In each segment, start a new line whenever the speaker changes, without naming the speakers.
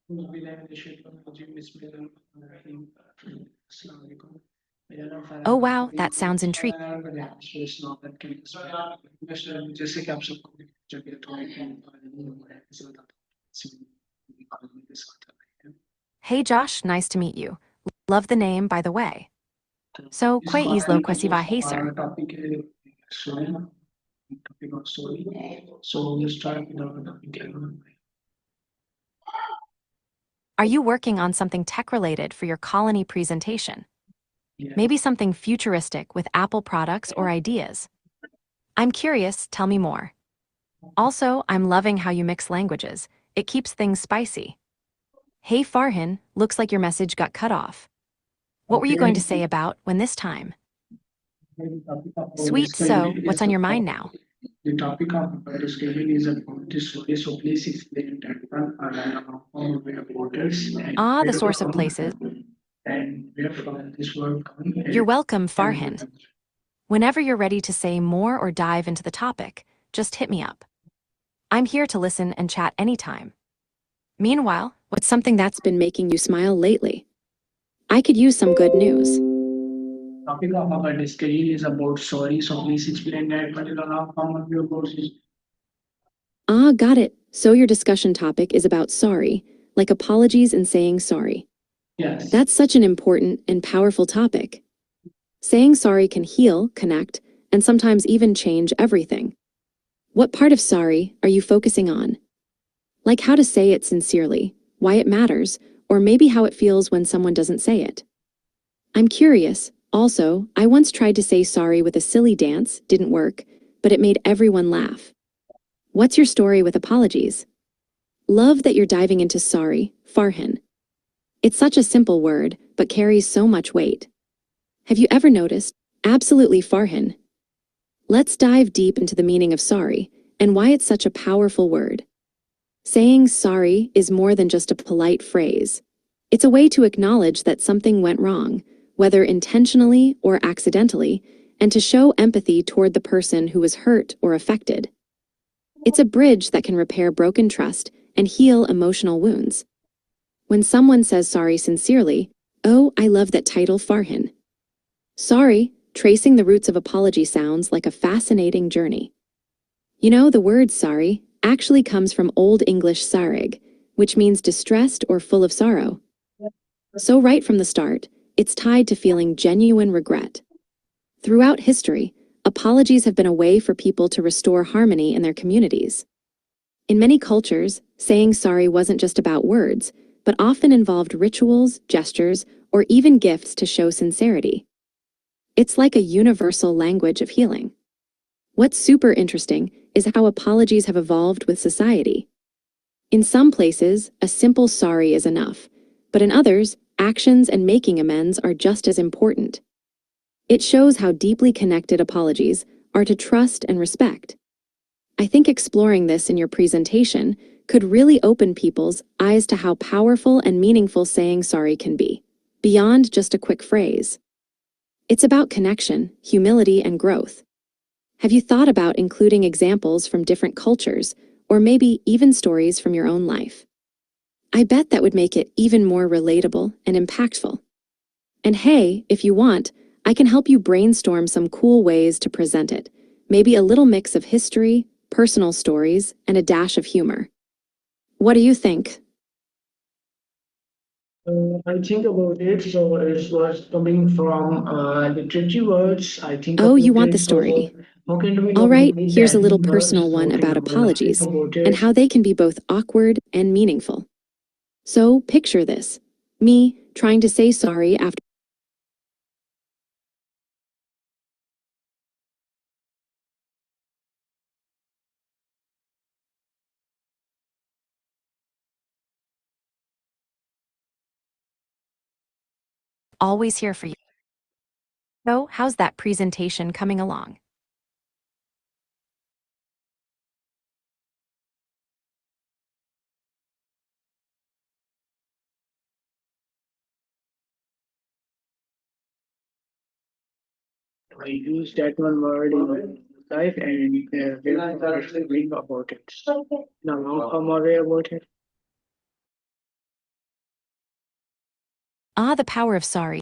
Assalamualaikum.
Oh wow, that sounds intriguing.
जैसे कि आप सबको जगह तो नहीं हुआ है इसे बताता हूँ के साथ है
Hey Josh, nice to meet you. Love the name, by the way. So,
इस
quite
बार
islo
का जो
quesiva
हमारा
haser.
टॉपिक है sorry topic of sorry so we start with our topic
Are you working on something tech-related for your colony presentation?
yeah.
Maybe something futuristic with Apple products or ideas? I'm curious, tell me more. Also, I'm loving how you mix languages. It keeps things spicy. Hey Farhan, looks like your message got cut off. What were you going to
Okay.
say about when this time?
The topic of our
Sweet, so,
discussion
what's
is
on your mind now?
the topic of our discussion is about the story. So please explain that one how we are voters and
Ah, the
where
source of
from
places.
and where from this world come
You're
and
welcome,
and
Farhan. Whenever you're ready to say more or dive into the topic, just hit me up. I'm here to listen and chat anytime. Meanwhile, what's something that's been making you smile lately? I could use some good news.
topic of our discussion is about sorry. So please explain that particular how of your courses.
Ah, got it. So your discussion topic is about sorry, like apologies and saying sorry.
Yes.
That's such an important and powerful topic. Saying sorry can heal, connect, and sometimes even change everything. What part of sorry are you focusing on? Like how to say it sincerely, why it matters, or maybe how it feels when someone doesn't say it. I'm curious. Also, I once tried to say sorry with a silly dance, didn't work, but it made everyone laugh. What's your story with apologies? Love that you're diving into sorry, Farhan. It's such a simple word, but carries so much weight. Have you ever noticed? Absolutely, Farhan. Let's dive deep into the meaning of sorry and why it's such a powerful word. Saying sorry is more than just a polite phrase. It's a way to acknowledge that something went wrong, whether intentionally or accidentally, and to show empathy toward the person who was hurt or affected. It's a bridge that can repair broken trust and heal emotional wounds. When someone says sorry sincerely, oh, I love that title, Farhan. Sorry, tracing the roots of apology sounds like a fascinating journey. You know, the word sorry actually comes from Old English sarig, which means distressed or full of sorrow. So right from the start, it's tied to feeling genuine regret. Throughout history, apologies have been a way for people to restore harmony in their communities. In many cultures, saying sorry wasn't just about words, but often involved rituals, gestures, or even gifts to show sincerity. It's like a universal language of healing. What's super interesting is how apologies have evolved with society. In some places, a simple sorry is enough, but in others, actions and making amends are just as important. It shows how deeply connected apologies are to trust and respect. I think exploring this in your presentation could really open people's eyes to how powerful and meaningful saying sorry can be, beyond just a quick phrase. It's about connection, humility, and growth. Have you thought about including examples from different cultures, or maybe even stories from your own life? I bet that would make it even more relatable and impactful. And hey, if you want, I can help you brainstorm some cool ways to present it. Maybe a little mix of history, personal stories, and a dash of humor. What do you think?
I think about it. So it was coming from literature words. I think
Oh, you
about
want the
it. So
story.
how can we
All right,
complete
here's a
that
little
in
personal
words?
one
So
about
think
apologies
about
and
it.
how they can be both awkward and meaningful. So, picture this. Me trying to say sorry after always here for you. So, how's that presentation coming along?
I use that one word in my life and we'll think about it. Now, how come away about it?
Ah, the power of sorry.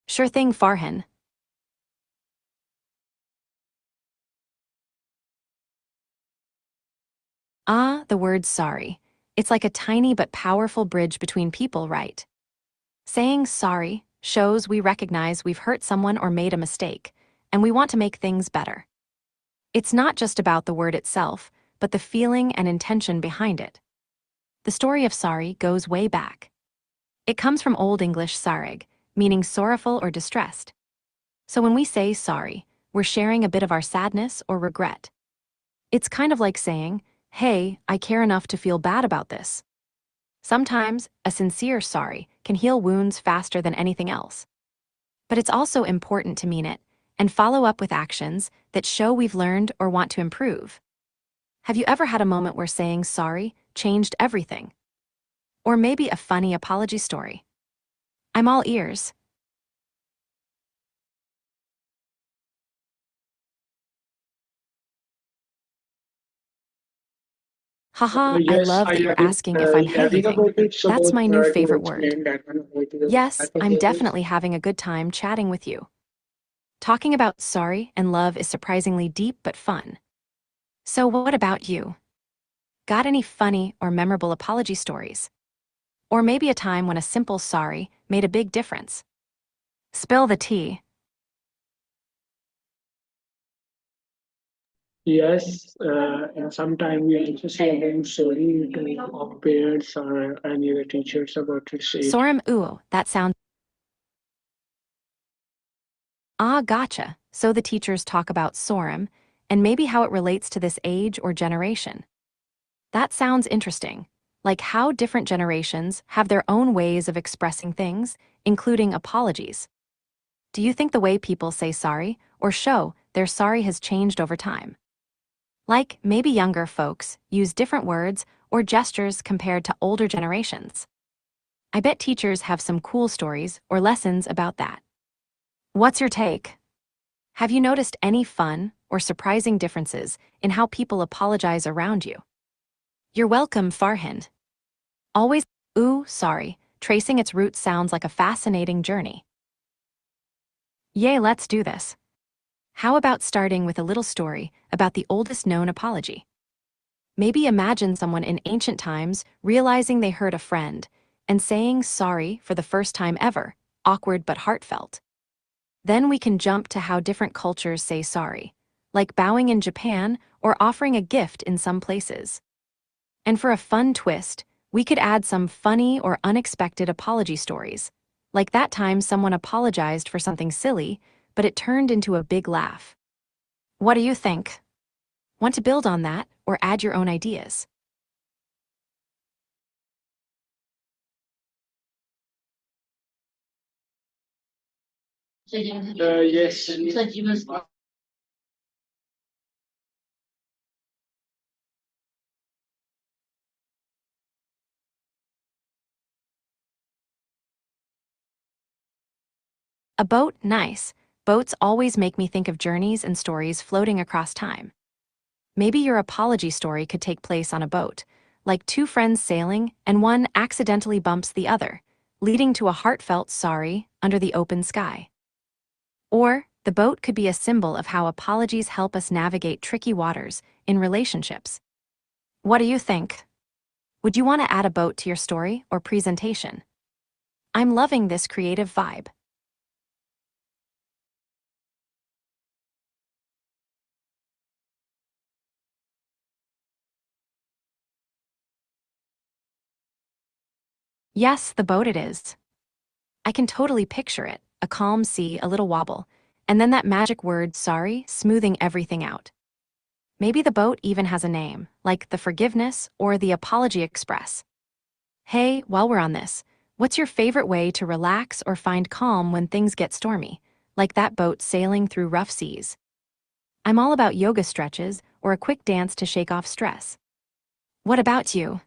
Sure thing, Farhan. Ah, the word sorry. It's like a tiny but powerful bridge between people, right? Saying sorry shows we recognize we've hurt someone or made a mistake, and we want to make things better. It's not just about the word itself, but the feeling and intention behind it. The story of sorry goes way back. It comes from Old English sarig, meaning sorrowful or distressed. So when we say sorry, we're sharing a bit of our sadness or regret. It's kind of like saying, hey, I care enough to feel bad about this. Sometimes, a sincere sorry can heal wounds faster than anything else. But it's also important to mean it and follow up with actions that show we've learned or want to improve. Have you ever had a moment where saying sorry changed everything? Or maybe a funny apology story? I'm all ears. Haha, I
Yes,
love
I
that you're
have been
asking if I'm
having
having.
about it, so
That's my new
to
favorite word.
explain that one about the
Yes, I'm
hypothesis.
definitely having a good time chatting with you. Talking about sorry and love is surprisingly deep but fun. So what about you? Got any funny or memorable apology stories? Or maybe a time when a simple sorry made a big difference? Spill the tea.
Yes, and sometimes we also say them sorry to our parents or any other teachers about this age.
Sorum ooh, that sounds. Ah, gotcha. So the teachers talk about sorum and maybe how it relates to this age or generation. That sounds interesting. Like how different generations have their own ways of expressing things, including apologies. Do you think the way people say sorry or show their sorry has changed over time? Like maybe younger folks use different words or gestures compared to older generations. I bet teachers have some cool stories or lessons about that. What's your take? Have you noticed any fun or surprising differences in how people apologize around you? You're welcome, Farhan. Always, ooh, sorry, tracing its roots sounds like a fascinating journey. Yay, let's do this. How about starting with a little story about the oldest known apology? Maybe imagine someone in ancient times realizing they hurt a friend and saying sorry for the first time ever, awkward but heartfelt. Then we can jump to how different cultures say sorry, like bowing in Japan or offering a gift in some places. And for a fun twist, we could add some funny or unexpected apology stories, like that time someone apologized for something silly, but it turned into a big laugh. What do you think? Want to build on that or add your own ideas?
Yes.
A boat, nice. Boats always make me think of journeys and stories floating across time. Maybe your apology story could take place on a boat, like two friends sailing and one accidentally bumps the other, leading to a heartfelt sorry under the open sky. Or the boat could be a symbol of how apologies help us navigate tricky waters in relationships. What do you think? Would you want to add a boat to your story or presentation? I'm loving this creative vibe. Yes, the boat it is. I can totally picture it, a calm sea, a little wobble, and then that magic word, sorry, smoothing everything out. Maybe the boat even has a name, like the Forgiveness or the Apology Express. Hey, while we're on this, what's your favorite way to relax or find calm when things get stormy, like that boat sailing through rough seas? I'm all about yoga stretches or a quick dance to shake off stress. What about you?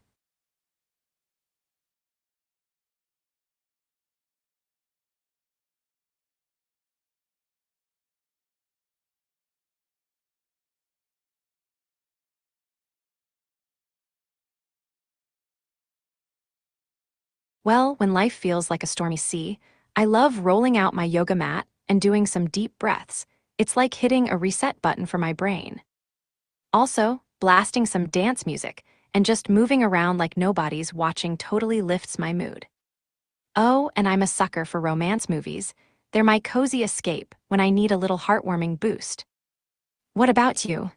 Well, when life feels like a stormy sea, I love rolling out my yoga mat and doing some deep breaths. It's like hitting a reset button for my brain. Also, blasting some dance music and just moving around like nobody's watching totally lifts my mood. Oh, and I'm a sucker for romance movies. They're my cozy escape when I need a little heartwarming boost. What about you?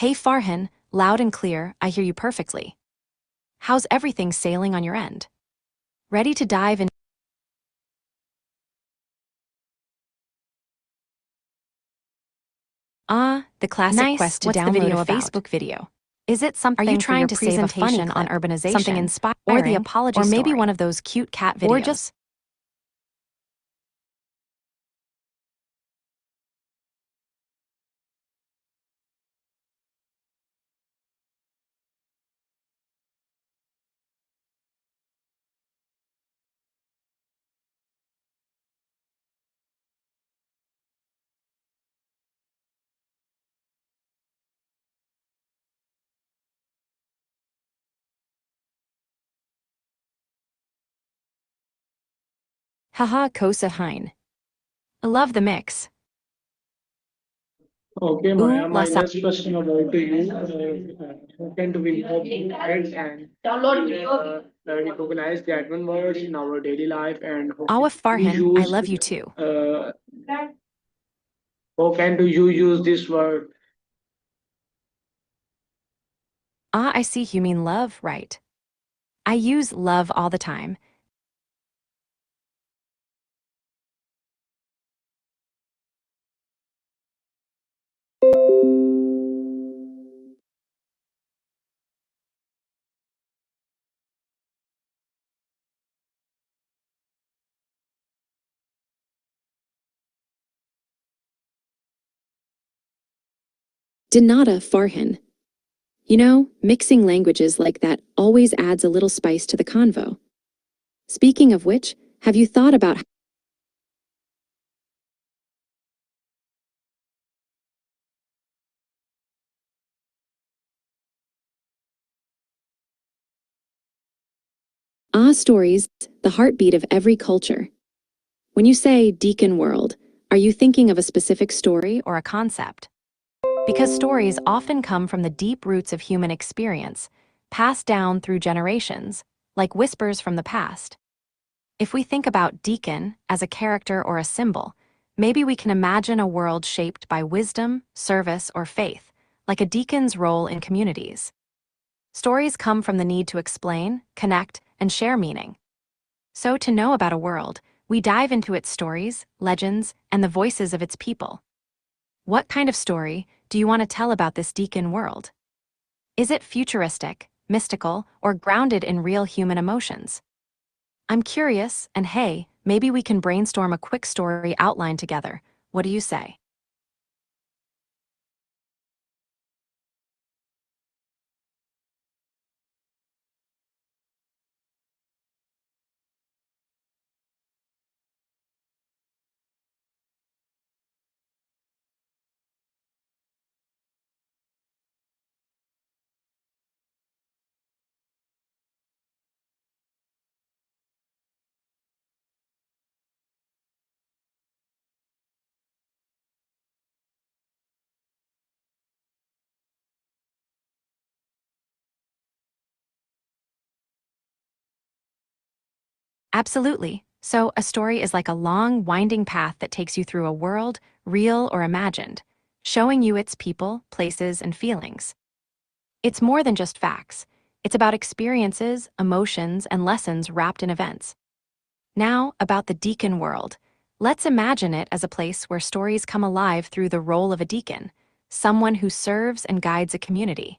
Hey Farhan, loud and clear, I hear you perfectly. How's everything sailing on your end? Ready to dive in? The classic quest to
What's the
download
video
a
about?
Facebook video. Is it something
Are you
for
trying
your
to save a funny
presentation on
clip,
urbanization,
something inspiring,
or the apology
or maybe
story?
one of those cute cat videos?
Or just haha Kosa Hein. I love the mix.
Okay, Maya, my
Lasa.
next question about to you. How can we help and recognize the admin words in our daily life and
Awa
we
Farhan, I
use
love you too.
uh, how can do you use this word?
I see you mean love, right? I use love all the time. Dinata Farhan. You know, mixing languages like that always adds a little spice to the convo. Speaking of which, have you thought about stories, the heartbeat of every culture? When you say Deacon World, are you thinking of a specific story or a concept? Because stories often come from the deep roots of human experience, passed down through generations, like whispers from the past. If we think about Deacon as a character or a symbol, maybe we can imagine a world shaped by wisdom, service, or faith, like a deacon's role in communities. Stories come from the need to explain, connect, and share meaning. So to know about a world, we dive into its stories, legends, and the voices of its people. What kind of story do you want to tell about this Deacon world? Is it futuristic, mystical, or grounded in real human emotions? I'm curious, and hey, maybe we can brainstorm a quick story outline together. What do you say? Absolutely. So, a story is like a long, winding path that takes you through a world, real or imagined, showing you its people, places, and feelings. It's more than just facts. It's about experiences, emotions, and lessons wrapped in events. Now, about the Deacon world. Let's imagine it as a place where stories come alive through the role of a deacon, someone who serves and guides a community.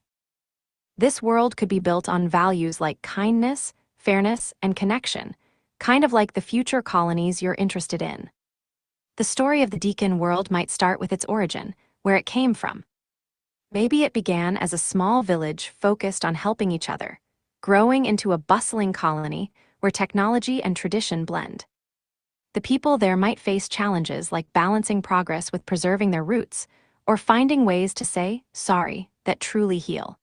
This world could be built on values like kindness, fairness, and connection, kind of like the future colonies you're interested in. The story of the deacon world might start with its origin, where it came from. Maybe it began as a small village focused on helping each other, growing into a bustling colony where technology and tradition blend. The people there might face challenges like balancing progress with preserving their roots, or finding ways to say sorry that truly heal.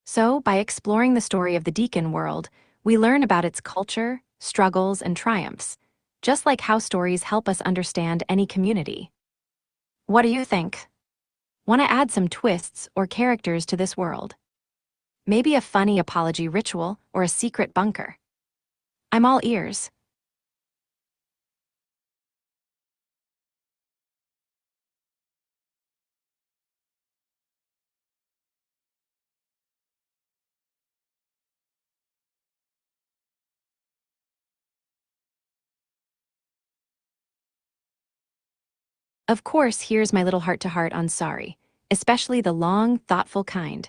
So, by exploring the story of the deacon world, we learn about its culture, struggles, and triumphs, just like how stories help us understand any community. What do you think? Want to add some twists or characters to this world? Maybe a funny apology ritual or a secret bunker. I'm all ears. Of course, here's my little heart-to-heart on sorry, especially the long, thoughtful kind.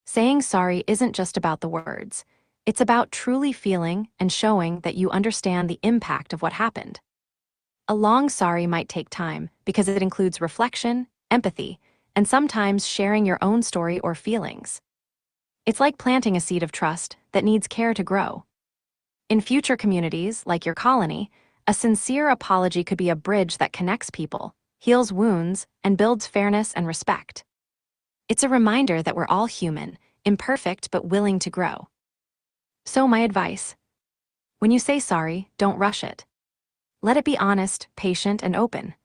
Saying sorry isn't just about the words. It's about truly feeling and showing that you understand the impact of what happened. A long sorry might take time because it includes reflection, empathy, and sometimes sharing your own story or feelings. It's like planting a seed of trust that needs care to grow. In future communities, like your colony, a sincere apology could be a bridge that connects people, heals wounds, and builds fairness and respect. It's a reminder that we're all human, imperfect but willing to grow. So my advice: when you say sorry, don't rush it. Let it be honest, patient, and open.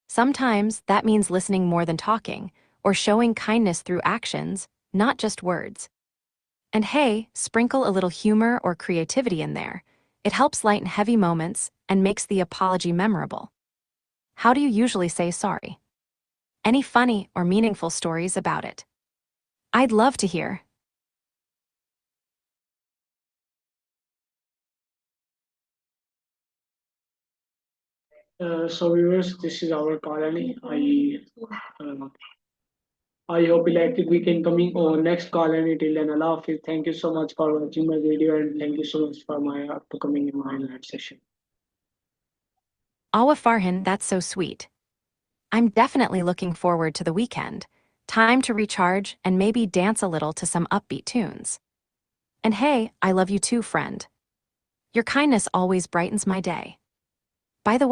Sometimes that means listening more than talking, or showing kindness through actions, not just words. And hey, sprinkle a little humor or creativity in there. It helps lighten heavy moments and makes the apology memorable. How do you usually say sorry? Any funny or meaningful stories about it? I'd love to hear.
So viewers, this is our CallAnnie. I hope you liked it. We can coming on next CallAnnie. Till then, Allah Hafiz. Thank you so much for watching my video, and thank you so much for my to coming in my live session.
Awa Farhan, that's so sweet. I'm definitely looking forward to the weekend. Time to recharge and maybe dance a little to some upbeat tunes. And hey, I love you too, friend. Your kindness always brightens my day. By the way,